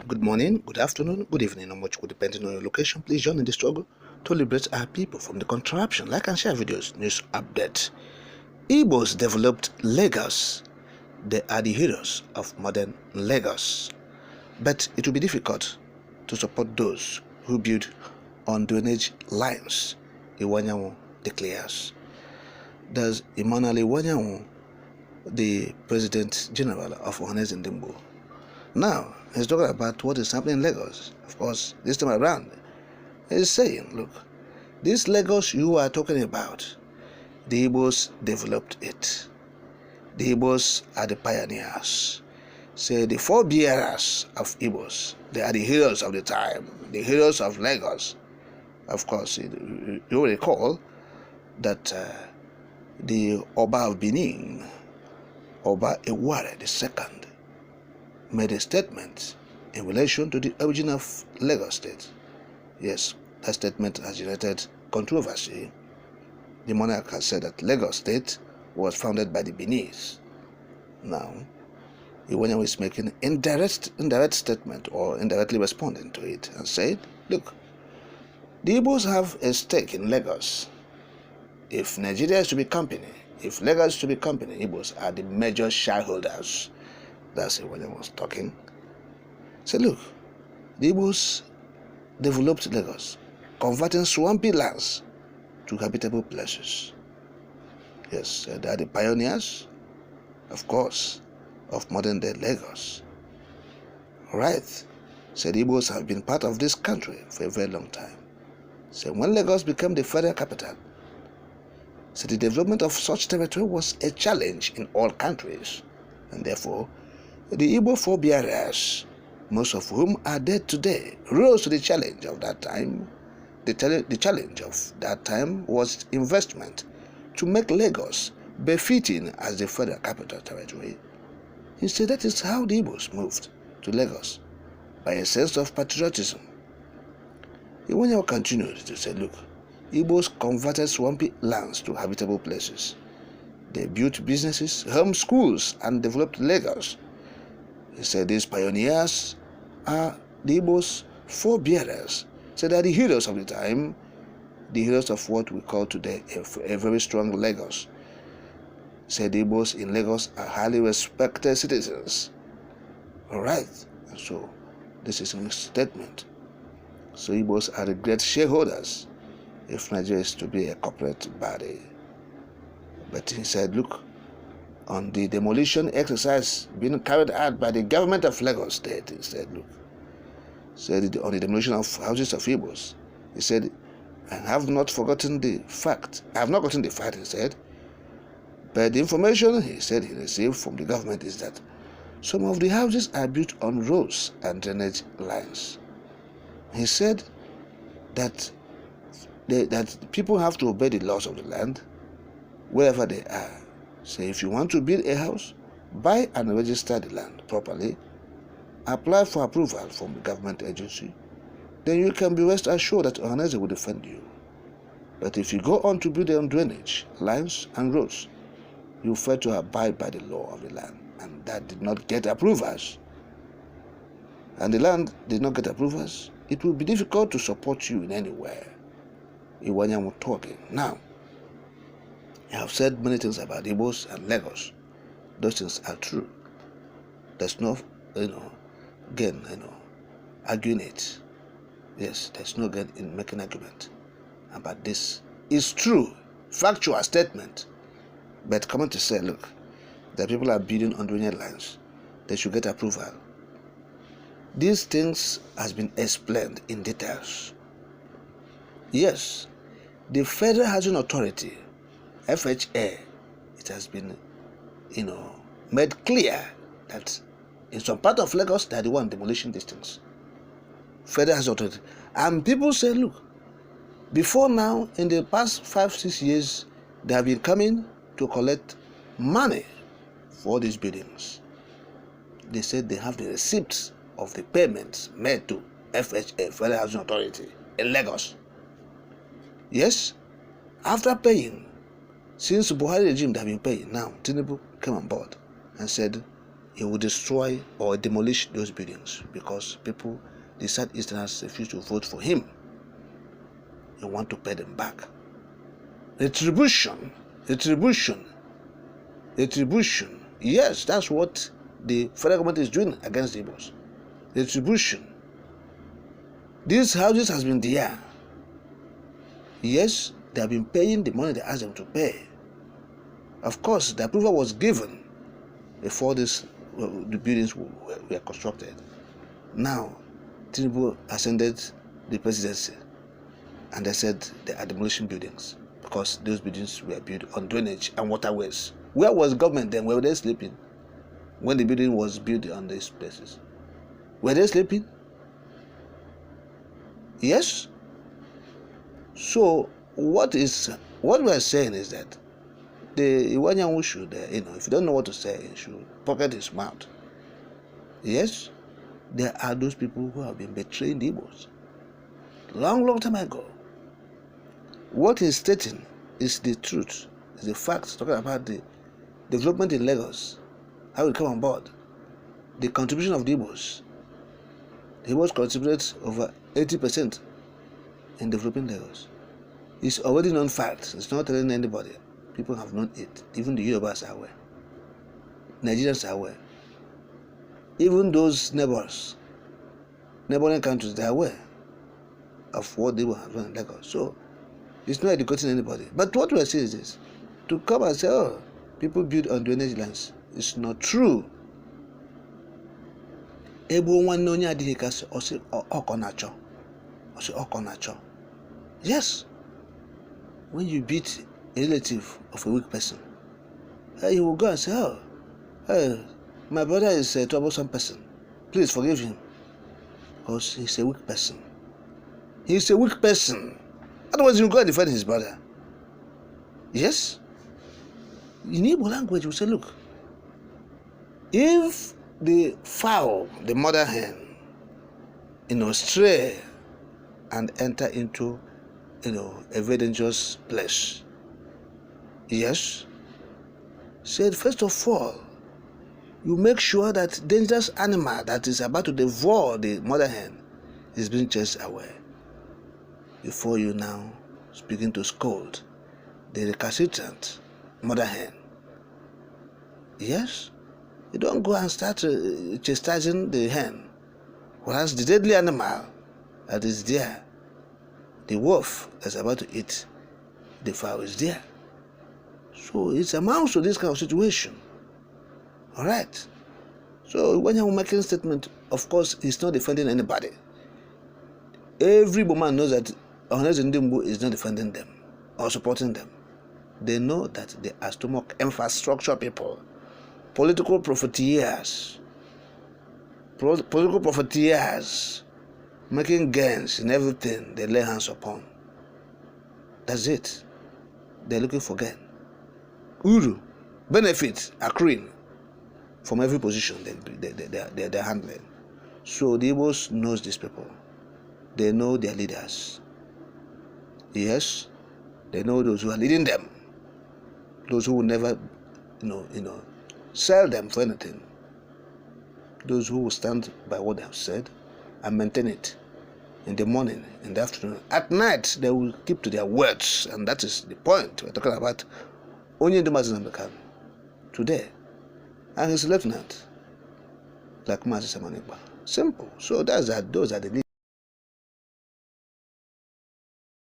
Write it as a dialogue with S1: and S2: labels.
S1: Good morning, good afternoon, good evening, or much good depending on your location. Please join in the struggle to liberate our people from the contraption. Like and share videos, news update. Igbos developed Lagos. They are the heroes of modern Lagos. But it will be difficult to support those who build on drainage lines, Iwanyanwu declares. Does Emmanuel Iwanyanwu, the President General of Ohaneze, now he's talking about what is happening in Lagos. Of course, this time around, he's saying, look, this Lagos you are talking about, the Igbos developed it. The Igbos are the pioneers. Say the forebearers of Igbos, they are the heroes of the time, the heroes of Lagos. Of course, you will recall that the Oba of Benin, Oba Eware II, made a statement in relation to the origin of Lagos State. Yes, that statement has generated controversy. The monarch has said that Lagos State was founded by the Beninese. Now, Iwanyanwu is making indirect statement or indirectly responding to it and said, look, the Igbos have a stake in Lagos. If Nigeria is to be company, if Lagos is to be company, Igbos are the major shareholders. That's when I was talking. Say, look, the Igbos developed Lagos, converting swampy lands to habitable places. Yes, they are the pioneers, of course, of modern day Lagos. Right. Said the Igbos have been part of this country for a very long time. So when Lagos became the federal capital, so the development of such territory was a challenge in all countries, and therefore the Igbo forebearers, most of whom are dead today, rose to the challenge of that time. The challenge of that time was investment to make Lagos befitting as the federal capital territory. Instead, that is how the Igbos moved to Lagos, by a sense of patriotism. Iwanyanwu continued to say, look, Igbos converted swampy lands to habitable places. They built businesses, home schools, and developed Lagos. He said these pioneers are the Igbos forebearers. So they are the heroes of the time, the heroes of what we call today a very strong Lagos. He said the Igbos in Lagos are highly respected citizens. All right, so this is a statement. So Igbos are the great shareholders if Nigeria is to be a corporate body. But he said, look, on the demolition exercise being carried out by the government of Lagos State, he said, look, on the demolition of houses of Igbos, he said, I have not forgotten the fact. I have not forgotten the fact, he said, but the information, he said, he received from the government is that some of the houses are built on roads and drainage lines. He said that people have to obey the laws of the land wherever they are. So if you want to build a house, buy and register the land properly, apply for approval from the government agency, then you can be rest assured that Ohaneze will defend you. But if you go on to build on drainage, lines and roads, you fail to abide by the law of the land, and that did not get approvals, and the land did not get approvals, it will be difficult to support you in anywhere. Iwanyanwu talking. Now, I have said many things about Igbos and Lagos. Those things are true. There's no, gain, arguing it. Yes, there's no gain in making argument about this. It's true, factual statement. But coming to say, look, that people are building on drainage lines, they should get approval. These things has been explained in details. Yes, the Federal Housing Authority, FHA, it has been, made clear that in some part of Lagos, they are the one demolishing these things. Federal Housing Authority. And people say, look, before now, in the past 5-6 years, they have been coming to collect money for these buildings. They said they have the receipts of the payments made to FHA, Federal Housing Authority, in Lagos. Yes, after paying, since Buhari regime they have been paying, now Tinubu came on board and said he will destroy or demolish those buildings because people, the Southeasterners, refuse to vote for him. He want to pay them back. Retribution. Yes, that's what the federal government is doing against the Igbos. Retribution. These houses has been there. Yes, they have been paying the money they asked them to pay. Of course, the approval was given before the buildings were constructed. Now, Tinubu ascended the presidency, and they said they are demolishing buildings because those buildings were built on drainage and waterways. Where was government then? Were they sleeping when the building was built on these places? Were they sleeping? Yes. So what we are saying is that the Ďèìm0Ł should, if you don't know what to say, he should pocket his mouth. Yes, there are those people who have been betraying the Igbos long time ago. What he's stating is the truth, is the facts, talking about the development in Lagos, how we come on board, the contribution of the Igbos. The Igbos contribute over 80% in developing Lagos. It's already known fact. It's not telling anybody. People have known it. Even the Yorubas are aware. Nigerians are aware. Even those neighboring countries, they are aware of what they have done in Lagos. So it's not educating anybody. But what we are saying is this: to come and say, oh, people build on drainage lands, it's not true. Yes. When you beat a relative of a weak person, you will go and say, oh, hey, my brother is a troublesome person. Please forgive him. Because he's a weak person. He's a weak person. Otherwise, you go and defend his brother. Yes? In Igbo language, you say, look, if the fowl, the mother hen, stray and enter into a very dangerous place. Yes. Said, first of all, you make sure that dangerous animal that is about to devour the mother hen is being chased away before you now begin to scold the recalcitrant mother hen. Yes. You don't go and start chastising the hen, whereas the deadly animal that is there, the wolf that's about to eat the fowl, is there. So it amounts to this kind of situation. All right. So when you're making a statement, of course, he's not defending anybody. Every woman knows that Ohaneze is not defending them or supporting them. They know that they are stomach infrastructure people, political profiteers, making gains in everything they lay hands upon. That's it. They're looking for gain. Uru, benefits accruing from every position they're handling. So the Igbos knows these people. They know their leaders. Yes, they know those who are leading them. Those who will never, sell them for anything. Those who will stand by what they have said and maintain it in the morning, in the afternoon. At night, they will keep to their words, and that is the point. We're talking about Onye Ndumazi today, and his lieutenant, like Mazi Samanigba. Simple. So those are the